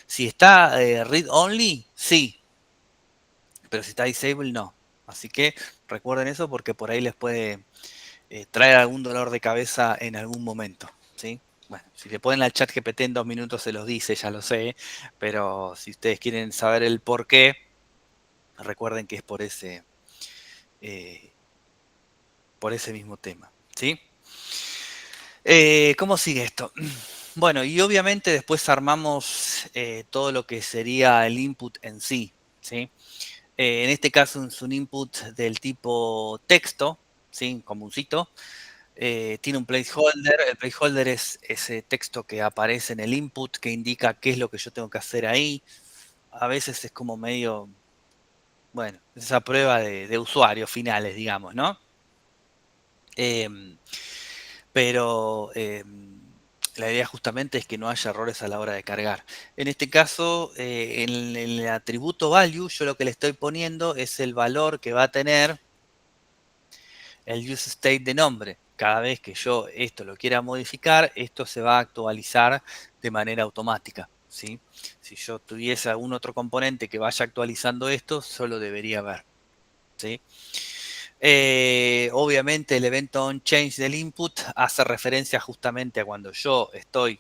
A: Si está read only, sí, pero si está disable, no. Así que recuerden eso porque por ahí les puede traer algún dolor de cabeza en algún momento, ¿sí? Bueno, si le ponen al chat GPT en 2 minutos se los dice, ya lo sé, pero si ustedes quieren saber el por qué, recuerden que es por ese mismo tema, ¿sí? ¿Cómo sigue esto? Bueno, y obviamente después armamos todo lo que sería el input en sí, ¿sí? En este caso es un input del tipo texto, ¿sí? Comuncito. Tiene un placeholder. El placeholder es ese texto que aparece en el input que indica qué es lo que yo tengo que hacer ahí. A veces es como medio, bueno, esa prueba de usuarios finales, digamos, ¿no? Pero la idea justamente es que no haya errores a la hora de cargar. En este caso, en el atributo value, yo lo que le estoy poniendo es el valor que va a tener el useState de nombre. Cada vez que yo esto lo quiera modificar, esto se va a actualizar de manera automática, ¿sí? Si yo tuviese algún otro componente que vaya actualizando esto, solo debería ver, ¿sí? Obviamente el evento onChange del input hace referencia justamente a cuando yo estoy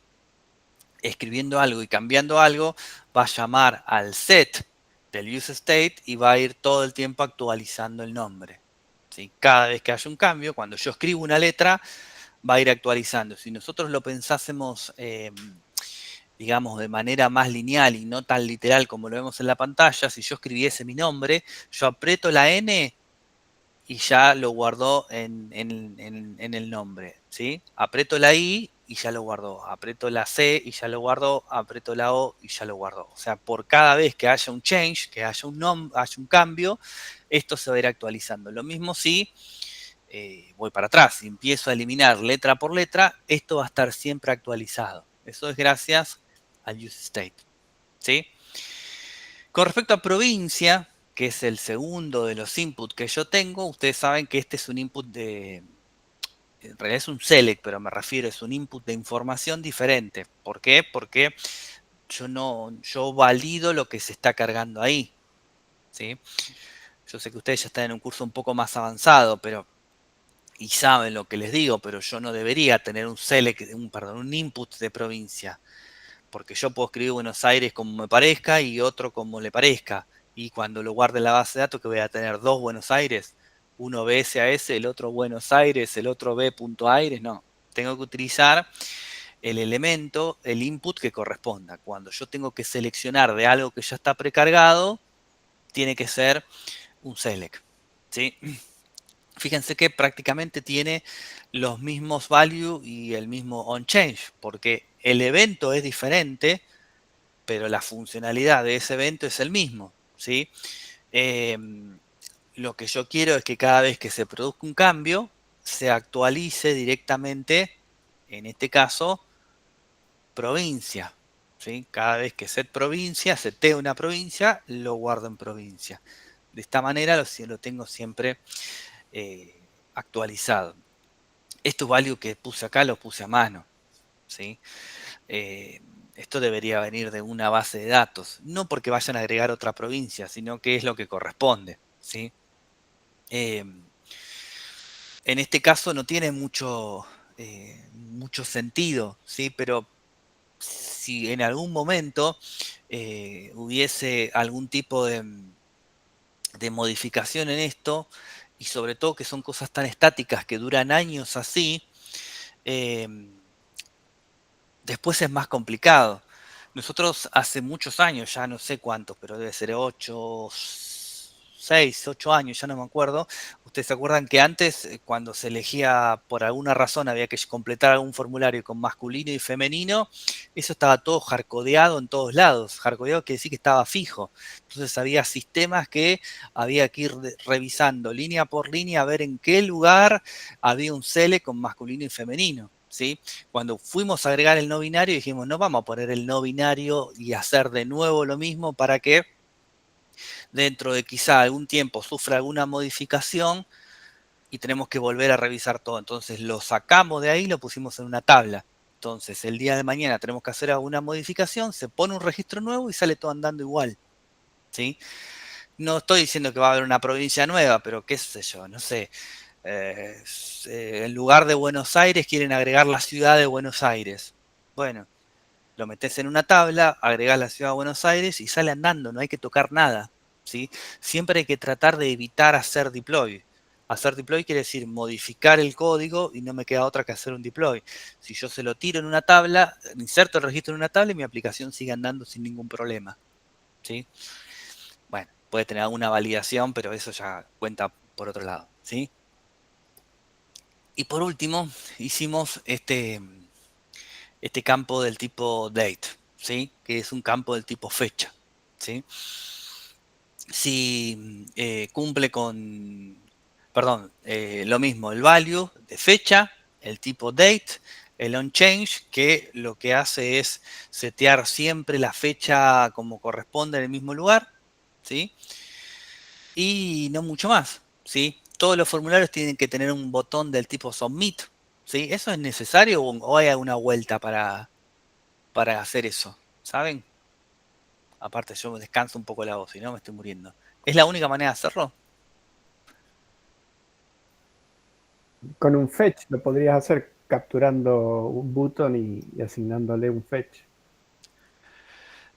A: escribiendo algo y cambiando algo, va a llamar al set del useState y va a ir todo el tiempo actualizando el nombre, ¿sí? Cada vez que haya un cambio, cuando yo escribo una letra, va a ir actualizando. Si nosotros lo pensásemos, digamos, de manera más lineal y no tan literal como lo vemos en la pantalla, si yo escribiese mi nombre, yo aprieto la N y ya lo guardó en el nombre, ¿sí? Aprieto la I y ya lo guardó. Aprieto la C y ya lo guardó. Aprieto la O y ya lo guardó. O sea, por cada vez que haya un change, que haya un cambio, esto se va a ir actualizando. Lo mismo si voy para atrás y empiezo a eliminar letra por letra, esto va a estar siempre actualizado. Eso es gracias al useState. ¿Sí? Con respecto a provincia, que es el segundo de los inputs que yo tengo, ustedes saben que este es un input en realidad es un select, pero me refiero, es un input de información diferente. ¿Por qué? Porque yo valido lo que se está cargando ahí. ¿Sí? Yo sé que ustedes ya están en un curso un poco más avanzado, y saben lo que les digo, pero yo no debería tener un input de provincia. Porque yo puedo escribir Buenos Aires como me parezca y otro como le parezca. Y cuando lo guarde en la base de datos, que voy a tener dos Buenos Aires, uno BSAS, el otro Buenos Aires, el otro B.Aires, no. Tengo que utilizar el elemento, el input que corresponda. Cuando yo tengo que seleccionar de algo que ya está precargado, tiene que ser un select. ¿Sí? Fíjense que prácticamente tiene los mismos value y el mismo onChange, porque el evento es diferente, pero la funcionalidad de ese evento es el mismo. ¿Sí? Lo que yo quiero es que cada vez que se produzca un cambio, se actualice directamente, en este caso, provincia. ¿Sí? Cada vez que set provincia, seteo una provincia, lo guardo en provincia. De esta manera lo tengo siempre actualizado. Estos values que puse acá los puse a mano. ¿Sí? Esto debería venir de una base de datos. No porque vayan a agregar otra provincia, sino que es lo que corresponde. ¿Sí? En este caso no tiene mucho sentido, ¿sí? Pero si en algún momento hubiese algún tipo de modificación en esto, y sobre todo que son cosas tan estáticas que duran años así, después es más complicado. Nosotros hace muchos años, ya no sé cuántos, pero debe ser 6, 8 años, ya no me acuerdo. Ustedes se acuerdan que antes, cuando se elegía por alguna razón, había que completar algún formulario con masculino y femenino, eso estaba todo hardcodeado en todos lados. Hardcodeado quiere decir que estaba fijo. Entonces había sistemas que había que ir revisando línea por línea a ver en qué lugar había un select con masculino y femenino. ¿Sí? Cuando fuimos a agregar el no binario dijimos, no vamos a poner el no binario y hacer de nuevo lo mismo para que dentro de quizá algún tiempo sufra alguna modificación y tenemos que volver a revisar todo. Entonces lo sacamos de ahí y lo pusimos en una tabla. Entonces el día de mañana tenemos que hacer alguna modificación, se pone un registro nuevo y sale todo andando igual. ¿Sí? No estoy diciendo que va a haber una provincia nueva, pero qué sé yo, no sé. En lugar de Buenos Aires quieren agregar la ciudad de Buenos Aires. Bueno, lo metes en una tabla, agregás la ciudad de Buenos Aires y sale andando, no hay que tocar nada. ¿Sí? Siempre hay que tratar de evitar hacer deploy. Hacer deploy quiere decir modificar el código y no me queda otra que hacer un deploy. Si yo se lo tiro en una tabla, inserto el registro en una tabla y mi aplicación sigue andando sin ningún problema. ¿Sí? Bueno, puede tener alguna validación, pero eso ya cuenta por otro lado. ¿Sí? Y por último, hicimos este campo del tipo date, ¿sí? Que es un campo del tipo fecha. ¿Sí? Si cumple con, perdón, lo mismo, el value de fecha, el tipo date, el onChange, que lo que hace es setear siempre la fecha como corresponde en el mismo lugar, ¿sí? Y no mucho más, ¿sí? Todos los formularios tienen que tener un botón del tipo submit, ¿sí? ¿Eso es necesario o hay alguna vuelta para hacer eso? ¿Saben? Aparte yo descanso un poco la voz, si no me estoy muriendo. ¿Es la única manera de hacerlo?
D: Con un fetch lo podrías hacer capturando un button y asignándole un fetch.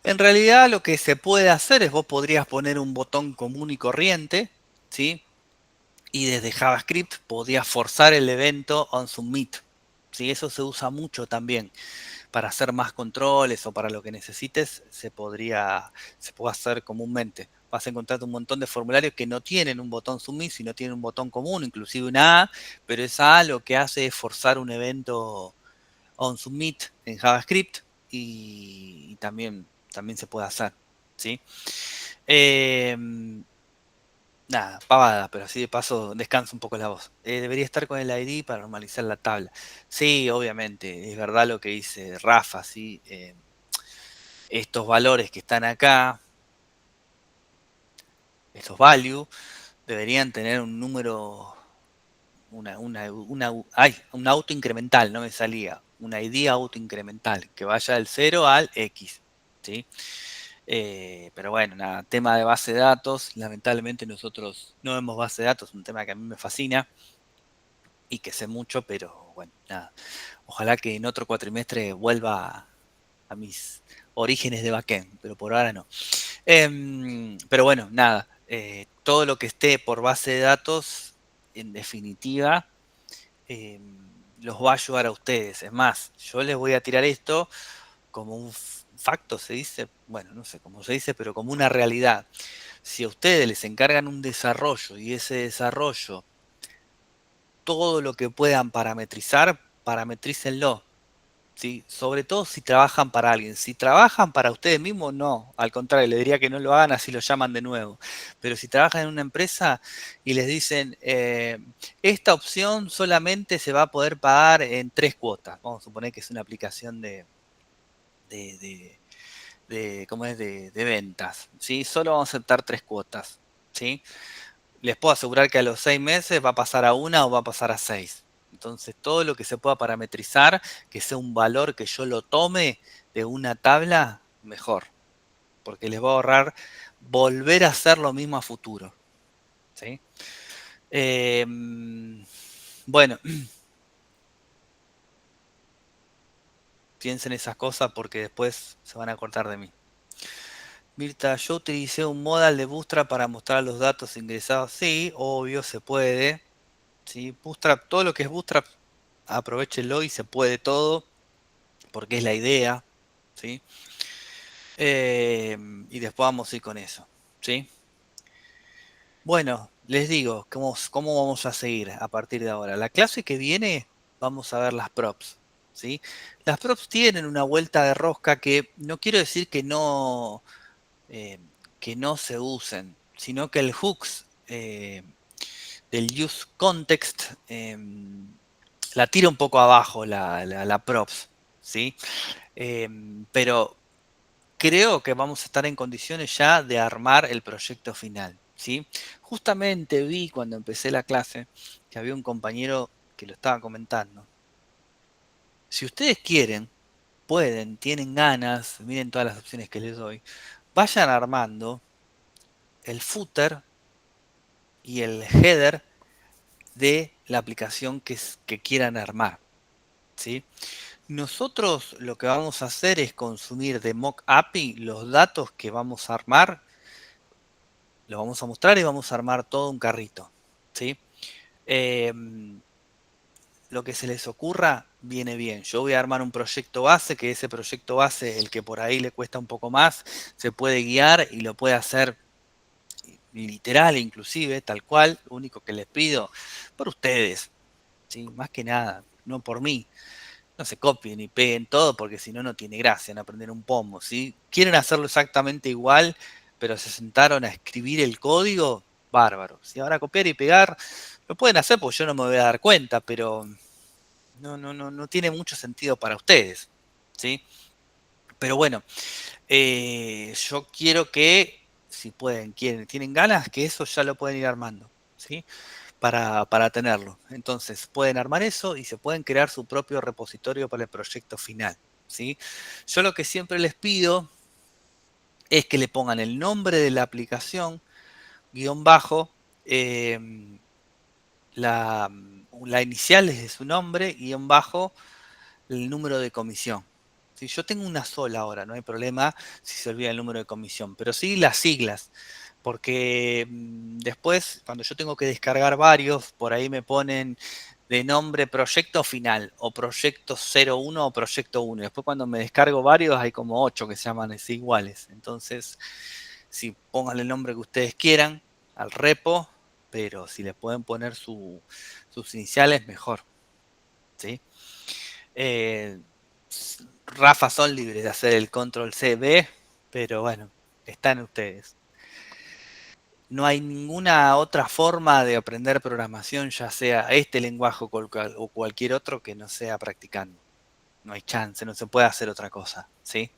A: En realidad lo que se puede hacer es vos podrías poner un botón común y corriente, ¿sí? Y desde JavaScript podrías forzar el evento onSubmit. ¿Sí? Eso se usa mucho también. Para hacer más controles o para lo que necesites, se puede hacer comúnmente. Vas a encontrar un montón de formularios que no tienen un botón submit, sino tienen un botón común, inclusive una A, pero esa A lo que hace es forzar un evento onSubmit en JavaScript y también se puede hacer, ¿sí? Nada, pavada, pero así de paso descansa un poco la voz. Debería estar con el ID para normalizar la tabla. Sí, obviamente, es verdad lo que dice Rafa, ¿sí? Estos valores que están acá, estos value, deberían tener un número, un auto incremental, no me salía, un ID auto incremental, que vaya del 0 al X, ¿sí? Pero bueno, nada, tema de base de datos, lamentablemente nosotros no vemos base de datos, un tema que a mí me fascina y que sé mucho, pero bueno, nada, ojalá que en otro cuatrimestre vuelva a mis orígenes de backend, pero por ahora no. Pero bueno, nada, todo lo que esté por base de datos, en definitiva, los va a ayudar a ustedes. Es más, yo les voy a tirar esto como un facto, se dice, bueno, no sé cómo se dice, pero como una realidad. Si a ustedes les encargan un desarrollo y ese desarrollo, todo lo que puedan parametrizar, parametrícenlo. ¿Sí? Sobre todo si trabajan para alguien. Si trabajan para ustedes mismos, no. Al contrario, les diría que no lo hagan, así lo llaman de nuevo. Pero si trabajan en una empresa y les dicen, esta opción solamente se va a poder pagar en 3 cuotas. Vamos a suponer que es una aplicación ¿cómo es? De ventas. ¿Sí? Solo vamos a aceptar 3 cuotas. ¿Sí? Les puedo asegurar que a los 6 meses va a pasar a 1 o va a pasar a 6. Entonces, todo lo que se pueda parametrizar, que sea un valor que yo lo tome de una tabla, mejor. Porque les va a ahorrar volver a hacer lo mismo a futuro. ¿Sí? Bueno, piensen esas cosas porque después se van a cortar de mí. Mirta, yo utilicé un modal de Bootstrap para mostrar los datos ingresados. Sí, obvio, se puede. ¿Sí? Bootstrap, todo lo que es Bootstrap, aprovechenlo y se puede todo, porque es la idea, ¿sí? Y después vamos a ir con eso, ¿sí? Bueno, les digo, ¿cómo vamos a seguir a partir de ahora? La clase que viene vamos a ver las props, ¿sí? Las props tienen una vuelta de rosca que no quiero decir que no se usen, sino que el hooks del use context la tira un poco abajo la props, ¿sí? Pero creo que vamos a estar en condiciones ya de armar el proyecto final, ¿sí? Justamente vi cuando empecé la clase que había un compañero que lo estaba comentando. Si ustedes quieren, pueden, tienen ganas, miren todas las opciones que les doy, vayan armando el footer y el header de la aplicación que quieran armar, ¿sí? Nosotros lo que vamos a hacer es consumir de Mock API los datos que vamos a armar, los vamos a mostrar y vamos a armar todo un carrito, ¿sí? Lo que se les ocurra viene bien. Yo voy a armar un proyecto base, que ese proyecto base, el que por ahí le cuesta un poco más, se puede guiar y lo puede hacer literal inclusive, tal cual. Lo único que les pido, por ustedes, ¿sí? Más que nada, no por mí. No se copien y peguen todo porque si no, no tiene gracia en aprender un pomo. Si quieren hacerlo exactamente igual, pero se sentaron a escribir el código, bárbaro. Si ahora copiar y pegar, lo pueden hacer porque yo no me voy a dar cuenta, pero no tiene mucho sentido para ustedes. ¿Sí? Pero bueno, yo quiero que, si pueden, quieren, tienen ganas, que eso ya lo pueden ir armando. ¿Sí? Para tenerlo. Entonces pueden armar eso y se pueden crear su propio repositorio para el proyecto final, ¿sí? Yo lo que siempre les pido es que le pongan el nombre de la aplicación, guión bajo, la inicial es de su nombre, guión bajo, el número de comisión. Si yo tengo una sola ahora, no hay problema si se olvida el número de comisión, pero sí las siglas, porque después cuando yo tengo que descargar varios, por ahí me ponen de nombre proyecto final, o proyecto 01 o proyecto 1. Después cuando me descargo varios hay como 8 que se llaman así iguales. Entonces, si pongan el nombre que ustedes quieran al repo, pero si le pueden poner sus iniciales, mejor. ¿Sí? Rafa son libres de hacer el control C, B, pero bueno, están ustedes. No hay ninguna otra forma de aprender programación, ya sea este lenguaje o cualquier otro, que no sea practicando. No hay chance, no se puede hacer otra cosa, ¿sí?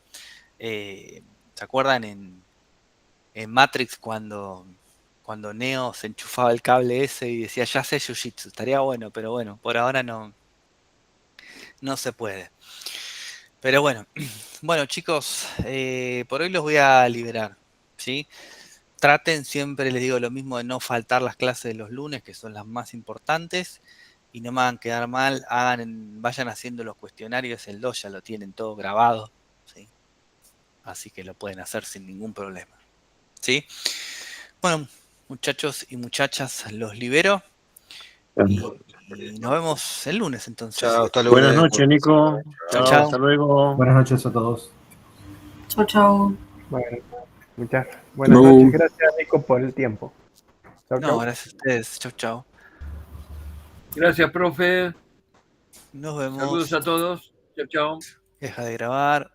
A: ¿Se acuerdan en Matrix cuando Neo se enchufaba el cable ese y decía, ya sé Jiu-Jitsu? Estaría bueno, pero bueno, por ahora no se puede. Pero bueno, chicos, por hoy los voy a liberar, ¿sí? Traten, siempre les digo lo mismo, de no faltar las clases de los lunes, que son las más importantes, y no me hagan quedar mal, vayan haciendo los cuestionarios, el 2 ya lo tienen todo grabado, ¿sí? Así que lo pueden hacer sin ningún problema, ¿sí? Bueno, muchachos y muchachas, los libero, y nos vemos el lunes entonces.
E: Chao, hasta luego.
B: Buenas noches, Nico.
A: Chao,
B: Chao, hasta luego.
H: Buenas noches a todos.
I: Chau, chau.
D: Bueno, muchas buenas
C: No.
D: noches. Gracias, Nico, por el tiempo. Chau,
A: No,
D: chau.
A: gracias a ustedes. Chau, chau.
G: Gracias, profe.
A: Nos vemos.
G: Saludos a todos. Chao, chao.
A: Deja de grabar.